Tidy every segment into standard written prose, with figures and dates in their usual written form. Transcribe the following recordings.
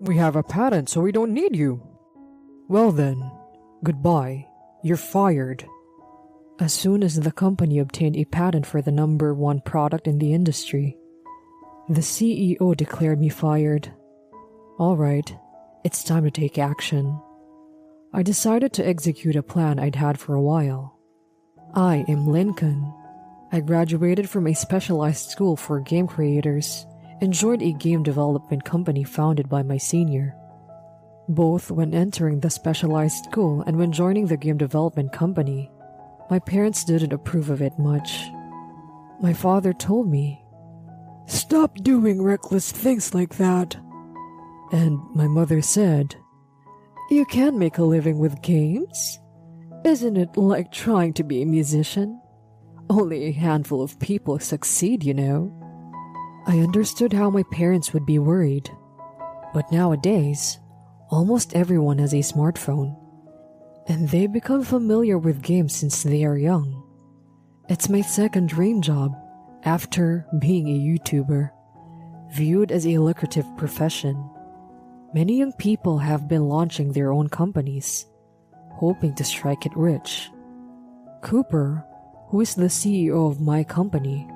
We have a patent, so we don't need you. Well then, goodbye. You're fired. As soon as the company obtained a patent for the number one product in the industry, the CEO declared me fired. Alright, it's time to take action. I decided to execute a plan I'd had for a while. I am Lincoln. I graduated from a specialized school for game creators and joined a game development company founded by my senior. Both when entering the specialized school and when joining the game development company, my parents didn't approve of it much. My father told me, "Stop doing reckless things like that." And my mother said, "You can make a living with games. Isn't it like trying to be a musician? Only a handful of people succeed, you know." I understood how my parents would be worried, but nowadays, almost everyone has a smartphone, and they become familiar with games since they are young. It's my second dream job, after being a YouTuber, viewed as a lucrative profession. Many young people have been launching their own companies, hoping to strike it rich. Cooper, who is the CEO of my company,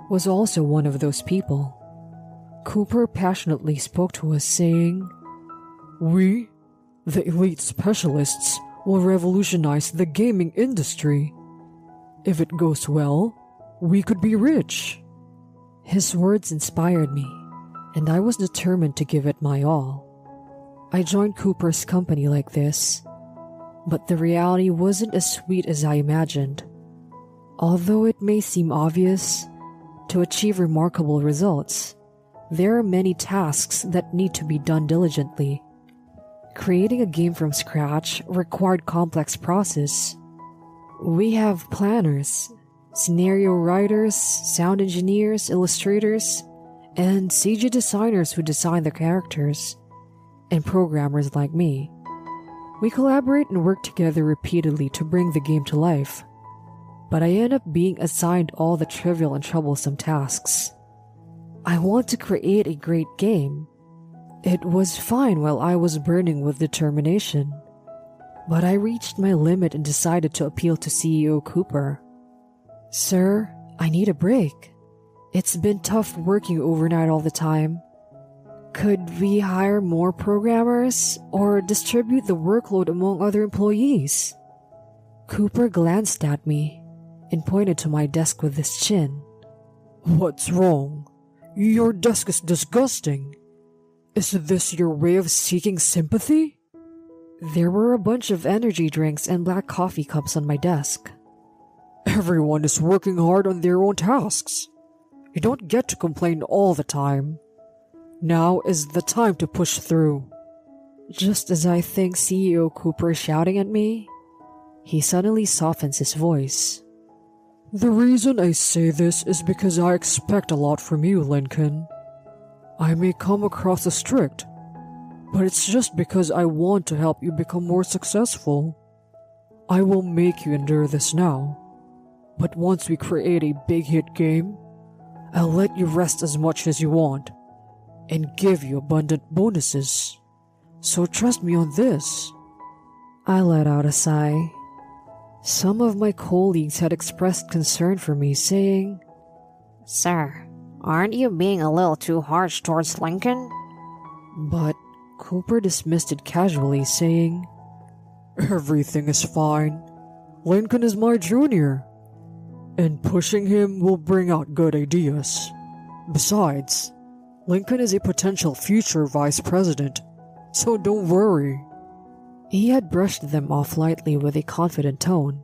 was also one of those people. Cooper passionately spoke to us saying, "We, the elite specialists, will revolutionize the gaming industry. If it goes well, we could be rich." His words inspired me, and I was determined to give it my all. I joined Cooper's company like this, but the reality wasn't as sweet as I imagined. Although it may seem obvious, to achieve remarkable results, there are many tasks that need to be done diligently. Creating a game from scratch required complex process. We have planners, scenario writers, sound engineers, illustrators, and CG designers who design the characters, and programmers like me. We collaborate and work together repeatedly to bring the game to life, but I end up being assigned all the trivial and troublesome tasks. I want to create a great game. It was fine while I was burning with determination, but I reached my limit and decided to appeal to CEO Cooper. "Sir, I need a break. It's been tough working overnight all the time. Could we hire more programmers or distribute the workload among other employees?" Cooper glanced at me and pointed to my desk with his chin. "What's wrong? Your desk is disgusting. Is this your way of seeking sympathy?" There were a bunch of energy drinks and black coffee cups on my desk. "Everyone is working hard on their own tasks. You don't get to complain all the time. Now is the time to push through." Just as I think CEO Cooper is shouting at me, he suddenly softens his voice. "The reason I say this is because I expect a lot from you, Lincoln. I may come across as strict, but it's just because I want to help you become more successful. I will make you endure this now, but once we create a big hit game, I'll let you rest as much as you want and give you abundant bonuses. So trust me on this." I let out a sigh. Some of my colleagues had expressed concern for me, saying, "Sir, aren't you being a little too harsh towards Lincoln?" But Cooper dismissed it casually, saying, "Everything is fine. Lincoln is my junior, and pushing him will bring out good ideas. Besides, Lincoln is a potential future vice president, so don't worry." He had brushed them off lightly with a confident tone,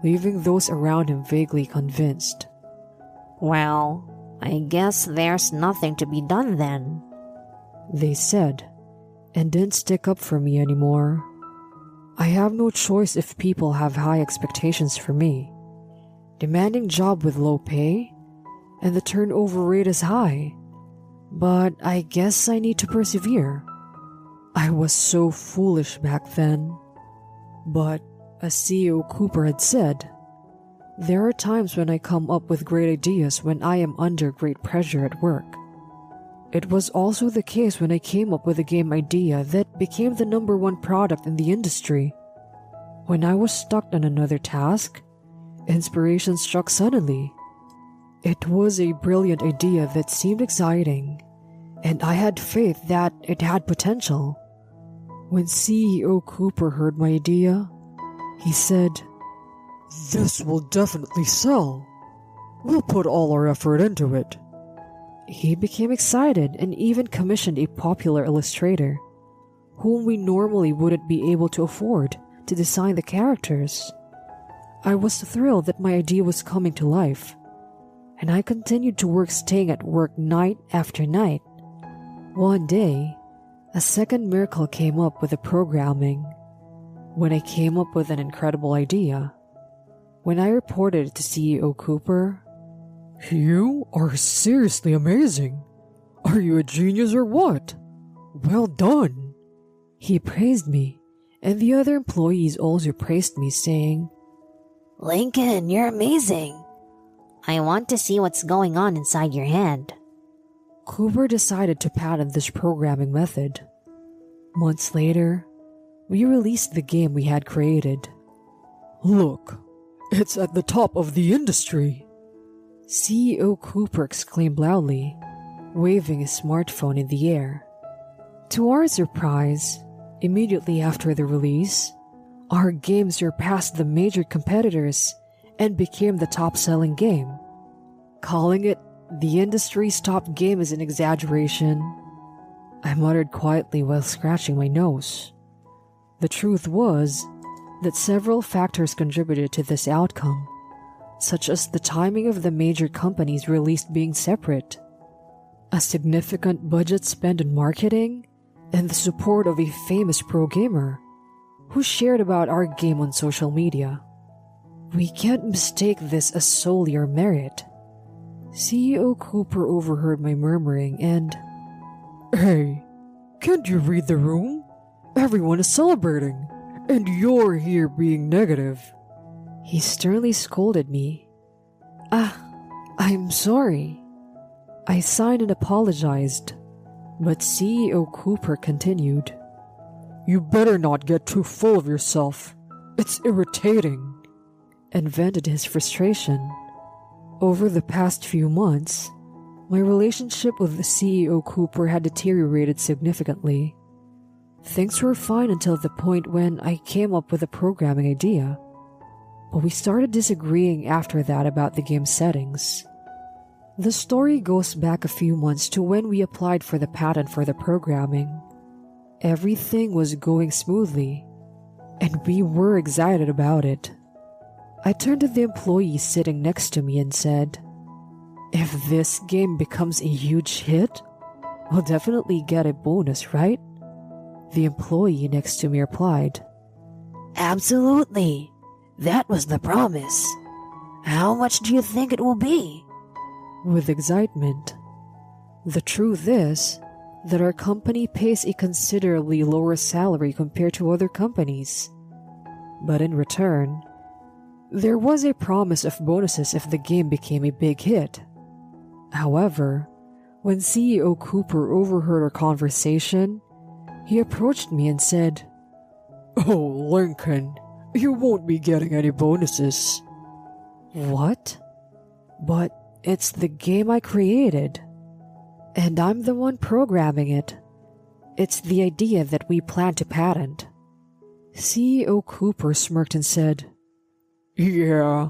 leaving those around him vaguely convinced. "Well, I guess there's nothing to be done then," they said, and didn't stick up for me anymore. I have no choice if people have high expectations for me. Demanding job with low pay, and the turnover rate is high. But I guess I need to persevere. I was so foolish back then. But as CEO Cooper had said, there are times when I come up with great ideas when I am under great pressure at work. It was also the case when I came up with a game idea that became the number one product in the industry. When I was stuck on another task, inspiration struck suddenly. It was a brilliant idea that seemed exciting, and I had faith that it had potential. When CEO Cooper heard my idea, he said, "This will definitely sell. We'll put all our effort into it." He became excited and even commissioned a popular illustrator, whom we normally wouldn't be able to afford, to design the characters. I was thrilled that my idea was coming to life, and I continued to work, staying at work night after night. One day, a second miracle came up with the programming, when I came up with an incredible idea. When I reported it to CEO Cooper, "You are seriously amazing. Are you a genius or what? Well done." He praised me, and the other employees also praised me, saying, Lincoln, you're amazing. I want to see what's going on inside your head. Cooper decided to patent this programming method. Months later, we released the game we had created. "Look, it's at the top of the industry," CEO Cooper exclaimed loudly, waving his smartphone in the air. To our surprise, immediately after the release, our game surpassed the major competitors and became the top-selling game. Calling it the industry's top game is an exaggeration, I muttered quietly while scratching my nose. The truth was that several factors contributed to this outcome, such as the timing of the major companies' release being separate, a significant budget spent on marketing, and the support of a famous pro gamer who shared about our game on social media. We can't mistake this as solely our merit. CEO Cooper overheard my murmuring and, "Hey, can't you read the room? Everyone is celebrating, and you're here being negative." He sternly scolded me. I'm sorry." I sighed and apologized, but CEO Cooper continued, "You better not get too full of yourself. It's irritating," and vented his frustration. Over the past few months, my relationship with the CEO Cooper had deteriorated significantly. Things were fine until the point when I came up with a programming idea, but we started disagreeing after that about the game's settings. The story goes back a few months to when we applied for the patent for the programming. Everything was going smoothly, and we were excited about it. I turned to the employee sitting next to me and said, "If this game becomes a huge hit, we'll definitely get a bonus, right?" The employee next to me replied, Absolutely. That was the promise. How much do you think it will be? with excitement. The truth is that our company pays a considerably lower salary compared to other companies. But in return, there was a promise of bonuses if the game became a big hit. However, when CEO Cooper overheard our conversation, he approached me and said, "Oh, Lincoln, you won't be getting any bonuses." What? But it's the game I created, and I'm the one programming it. It's the idea that we plan to patent. CEO Cooper smirked and said, "Yeah,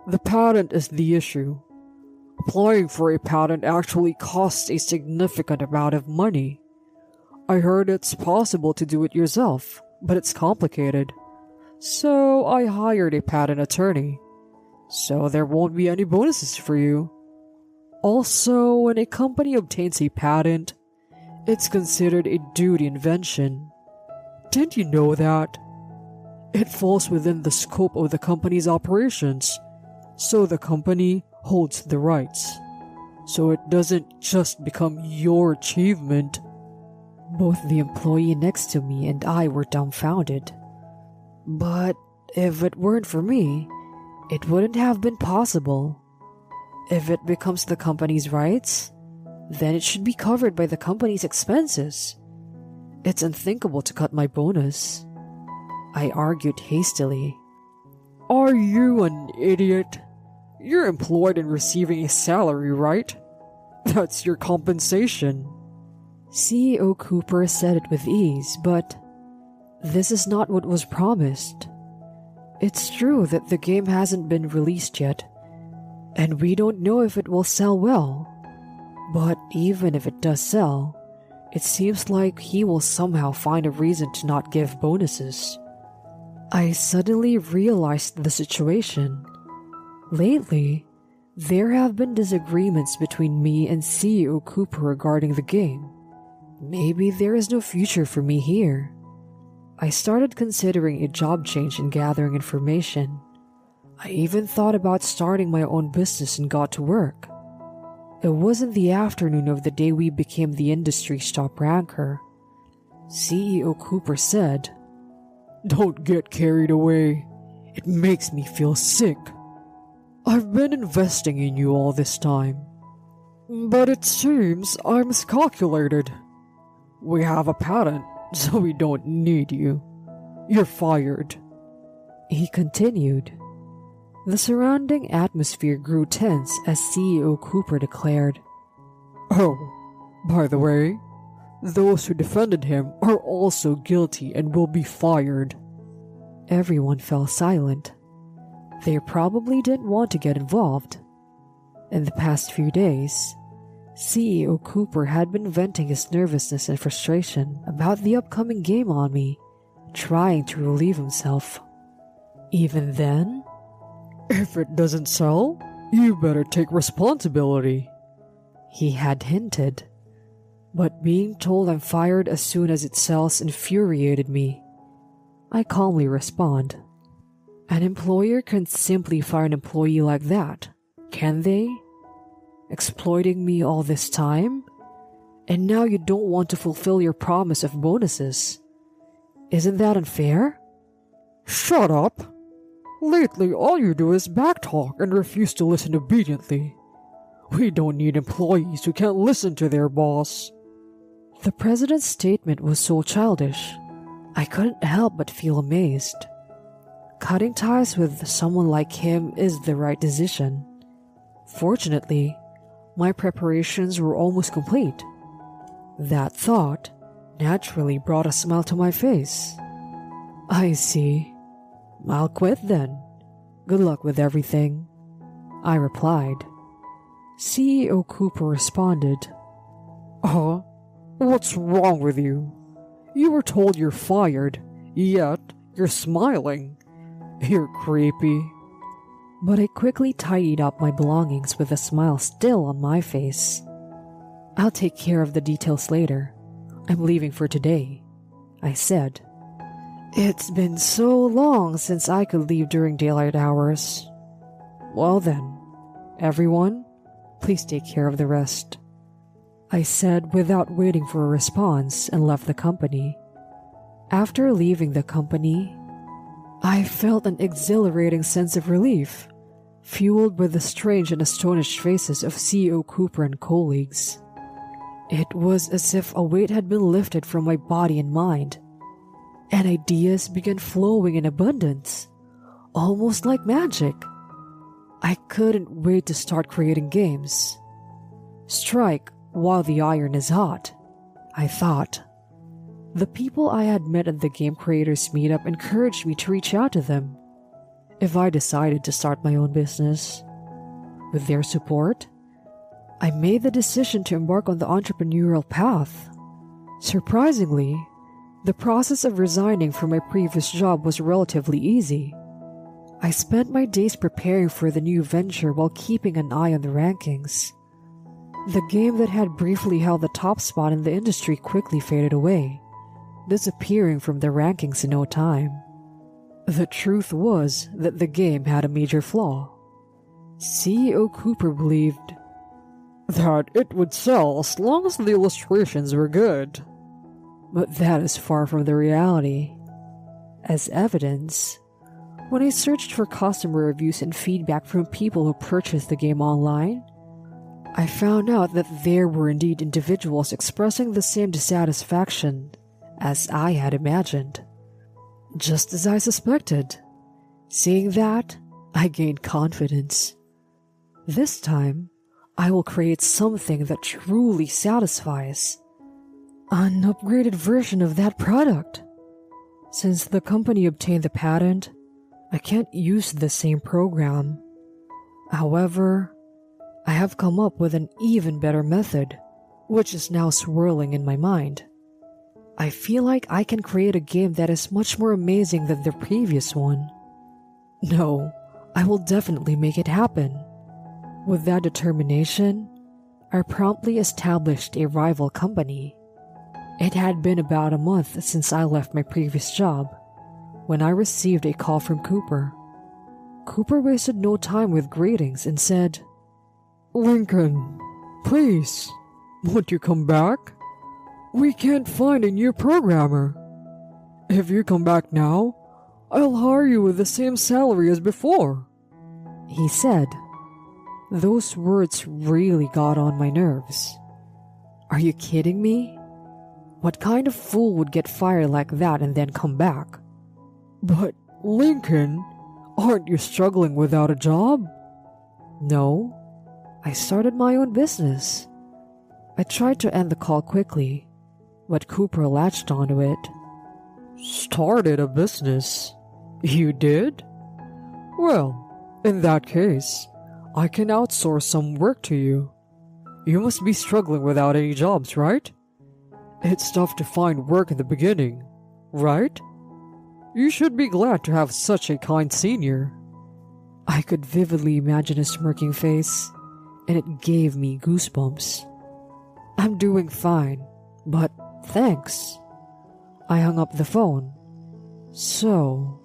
the patent is the issue. Applying for a patent actually costs a significant amount of money. I heard it's possible to do it yourself, but it's complicated. So I hired a patent attorney. So there won't be any bonuses for you. Also, when a company obtains a patent, it's considered a duty invention. Didn't you know that? It falls within the scope of the company's operations, so the company holds the rights. So it doesn't just become your achievement." Both the employee next to me and I were dumbfounded. But if it weren't for me, it wouldn't have been possible. If it becomes the company's rights, then it should be covered by the company's expenses. It's unthinkable to cut my bonus. I argued hastily. Are you an idiot? You're employed and receiving a salary, right? That's your compensation. CEO Cooper said it with ease, but this is not what was promised. It's true that the game hasn't been released yet, and we don't know if it will sell well. But even if it does sell, it seems like he will somehow find a reason to not give bonuses. I suddenly realized the situation. Lately, there have been disagreements between me and CEO Cooper regarding the game. Maybe there is no future for me here. I started considering a job change and gathering information. I even thought about starting my own business and got to work. It was in the afternoon of the day we became the industry's top ranker. CEO Cooper said, "Don't get carried away. It makes me feel sick. I've been investing in you all this time, but it seems I miscalculated. We have a patent, so we don't need you. You're fired." He continued. The surrounding atmosphere grew tense as CEO Cooper declared, "Oh, by the way, those who defended him are also guilty and will be fired." Everyone fell silent. They probably didn't want to get involved. In the past few days, CEO Cooper had been venting his nervousness and frustration about the upcoming game on me, trying to relieve himself. Even then, "If it doesn't sell, you better take responsibility," he had hinted. But being told I'm fired as soon as it sells infuriated me. I calmly respond, "An employer can't simply fire an employee like that, can they? Exploiting me all this time? And now you don't want to fulfill your promise of bonuses. Isn't that unfair?" "Shut up! Lately all you do is backtalk and refuse to listen obediently. We don't need employees who can't listen to their boss." The president's statement was so childish. I couldn't help but feel amazed. Cutting ties with someone like him is the right decision. Fortunately, my preparations were almost complete. That thought naturally brought a smile to my face. "I see. I'll quit then. Good luck with everything," I replied. CEO Cooper responded, What's wrong with you? You were told you're fired, yet you're smiling. You're creepy." But I quickly tidied up my belongings with a smile still on my face. "I'll take care of the details later. I'm leaving for today," I said. It's been so long since I could leave during daylight hours. "Well then, everyone, please take care of the rest," I said without waiting for a response and left the company. After leaving the company, I felt an exhilarating sense of relief, fueled by the strange and astonished faces of CEO Cooper and colleagues. It was as if a weight had been lifted from my body and mind, and ideas began flowing in abundance, almost like magic. I couldn't wait to start creating games. Strike while the iron is hot, I thought. The people I had met at the Game Creators Meetup encouraged me to reach out to them if I decided to start my own business. With their support, I made the decision to embark on the entrepreneurial path. Surprisingly, the process of resigning from my previous job was relatively easy. I spent my days preparing for the new venture while keeping an eye on the rankings. The game that had briefly held the top spot in the industry quickly faded away, disappearing from the rankings in no time. The truth was that the game had a major flaw. CEO Cooper believed that it would sell as long as the illustrations were good. But that is far from the reality. As evidence, when I searched for customer reviews and feedback from people who purchased the game online, I found out that there were indeed individuals expressing the same dissatisfaction as I had imagined. Just as I suspected. Seeing that, I gained confidence. This time, I will create something that truly satisfies. An upgraded version of that product. Since the company obtained the patent, I can't use the same program. However, I have come up with an even better method, which is now swirling in my mind. I feel like I can create a game that is much more amazing than the previous one. No, I will definitely make it happen. With that determination, I promptly established a rival company. It had been about a month since I left my previous job, when I received a call from Cooper. Cooper wasted no time with greetings and said, "Lincoln, please, won't you come back? We can't find a new programmer. If you come back now, I'll hire you with the same salary as before," he said. Those words really got on my nerves. Are you kidding me? What kind of fool would get fired like that and then come back? "But, Lincoln, aren't you struggling without a job?" "No, I started my own business." I tried to end the call quickly, but Cooper latched onto it. "Started a business? You did? Well, in that case, I can outsource some work to you. You must be struggling without any jobs, right? It's tough to find work in the beginning, right? You should be glad to have such a kind senior." I could vividly imagine his smirking face, and it gave me goosebumps. "I'm doing fine, but thanks." I hung up the phone. So,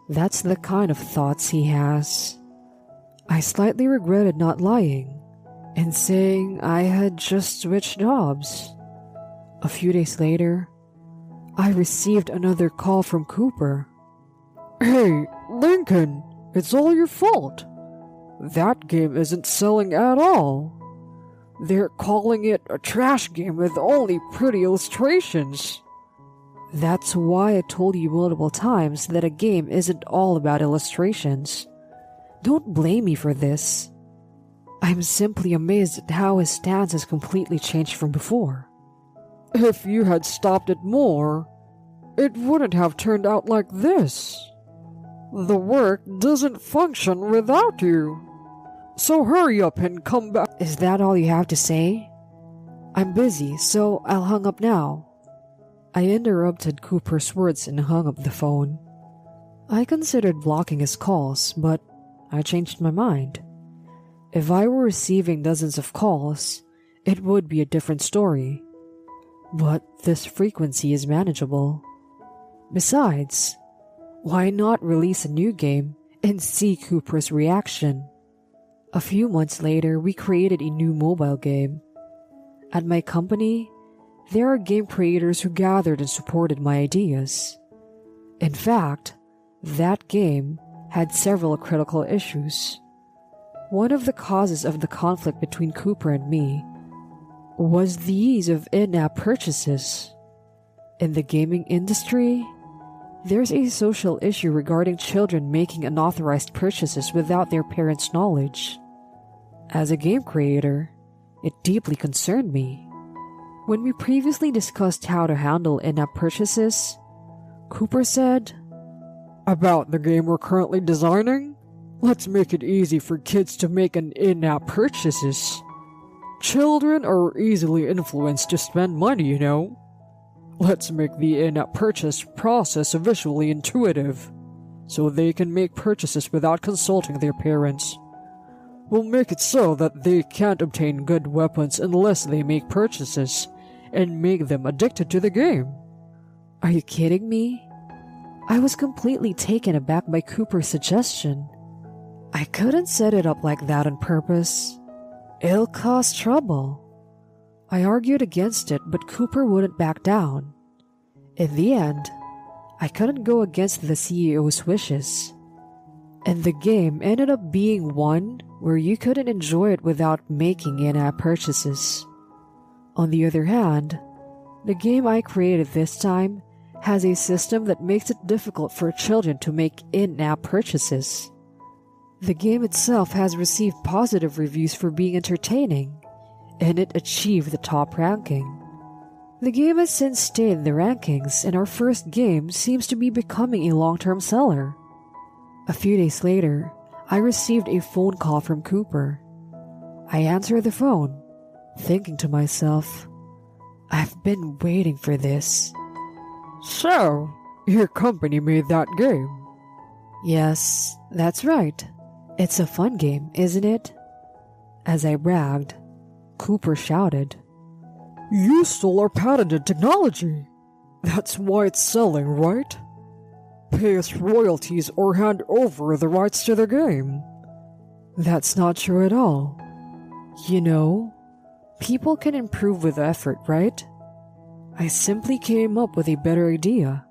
that's the kind of thoughts he has. I slightly regretted not lying and saying I had just switched jobs. A few days later, I received another call from Cooper. "Hey, Lincoln, it's all your fault. That game isn't selling at all. They're calling it a trash game with only pretty illustrations." That's why I told you multiple times that a game isn't all about illustrations. Don't blame me for this. I'm simply amazed at how his stance has completely changed from before. "If you had stopped it more, it wouldn't have turned out like this. The work doesn't function without you. So hurry up and come back." Is that all you have to say? I'm busy, so I'll hang up now. I interrupted Cooper's words and hung up the phone. I considered blocking his calls, but I changed my mind. If I were receiving dozens of calls, it would be a different story. But this frequency is manageable. Besides, why not release a new game and see Cooper's reaction? A few months later, we created a new mobile game. At my company, there are game creators who gathered and supported my ideas. In fact, that game had several critical issues. One of the causes of the conflict between Cooper and me was the ease of in-app purchases. In the gaming industry, there's a social issue regarding children making unauthorized purchases without their parents' knowledge. As a game creator, it deeply concerned me. When we previously discussed how to handle in-app purchases, Cooper said, "About the game we're currently designing? Let's make it easy for kids to make an in-app purchases. Children are easily influenced to spend money, you know. Let's make the in-app purchase process visually intuitive, so they can make purchases without consulting their parents. We'll make it so that they can't obtain good weapons unless they make purchases, and make them addicted to the game." Are you kidding me? I was completely taken aback by Cooper's suggestion. I couldn't set it up like that on purpose. It'll cause trouble. I argued against it, but Cooper wouldn't back down. In the end, I couldn't go against the CEO's wishes. and the game ended up being one where you couldn't enjoy it without making in-app purchases. On the other hand, the game I created this time has a system that makes it difficult for children to make in-app purchases. The game itself has received positive reviews for being entertaining, and it achieved the top ranking. The game has since stayed in the rankings, and our first game seems to be becoming a long-term seller. A few days later, I received a phone call from Cooper. I answered the phone, thinking to myself, I've been waiting for this. So, your company made that game? Yes, that's right. It's a fun game, isn't it? As I bragged, Cooper shouted, You stole our patented technology. That's why it's selling, right? Pay us royalties or hand over the rights to the game. That's not true at all. You know, people can improve with effort, right? I simply came up with a better idea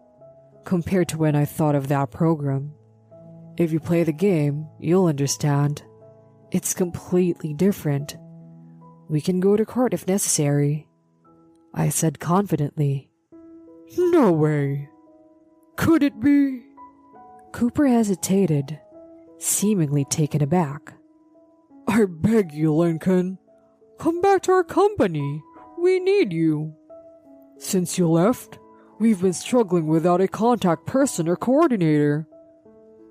compared to when I thought of that program. If you play the game, you'll understand. It's completely different. We can go to court if necessary, I said confidently. No way. Could it be? Cooper hesitated, seemingly taken aback. I beg you, Lincoln. Come back to our company. We need you. Since you left, we've been struggling without a contact person or coordinator.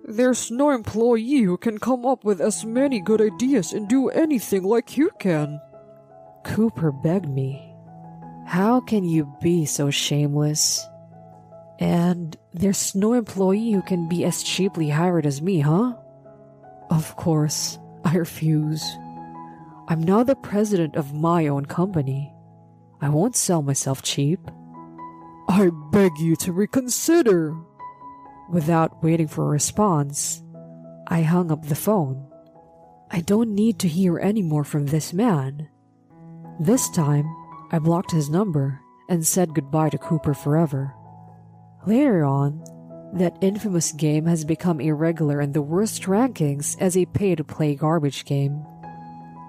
There's no employee who can come up with as many good ideas and do anything like you can. Cooper begged me. How can you be so shameless? And there's no employee who can be as cheaply hired as me, huh? Of course, I refuse. I'm now the president of my own company. I won't sell myself cheap. I beg you to reconsider. Without waiting for a response, I hung up the phone. I don't need to hear any more from this man. This time, I blocked his number and said goodbye to Cooper forever. Later on, that infamous game has become irregular in the worst rankings as a pay-to-play garbage game.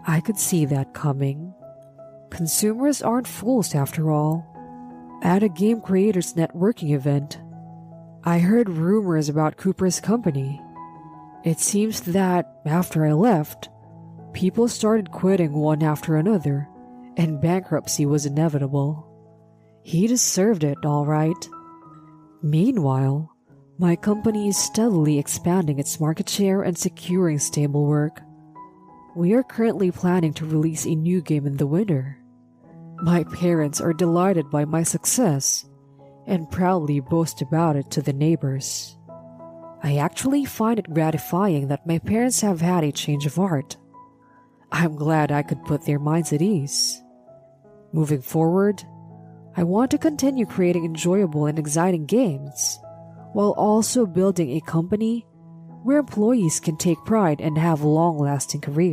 I could see that coming. Consumers aren't fools after all. At a game creators networking event, I heard rumors about Cooper's company. It seems that, after I left, people started quitting one after another, and bankruptcy was inevitable. He deserved it, all right. Meanwhile, my company is steadily expanding its market share and securing stable work. We are currently planning to release a new game in the winter. My parents are delighted by my success and proudly boast about it to the neighbors. I actually find it gratifying that my parents have had a change of heart. I'm glad I could put their minds at ease. Moving forward, I want to continue creating enjoyable and exciting games, while also building a company where employees can take pride and have long-lasting careers.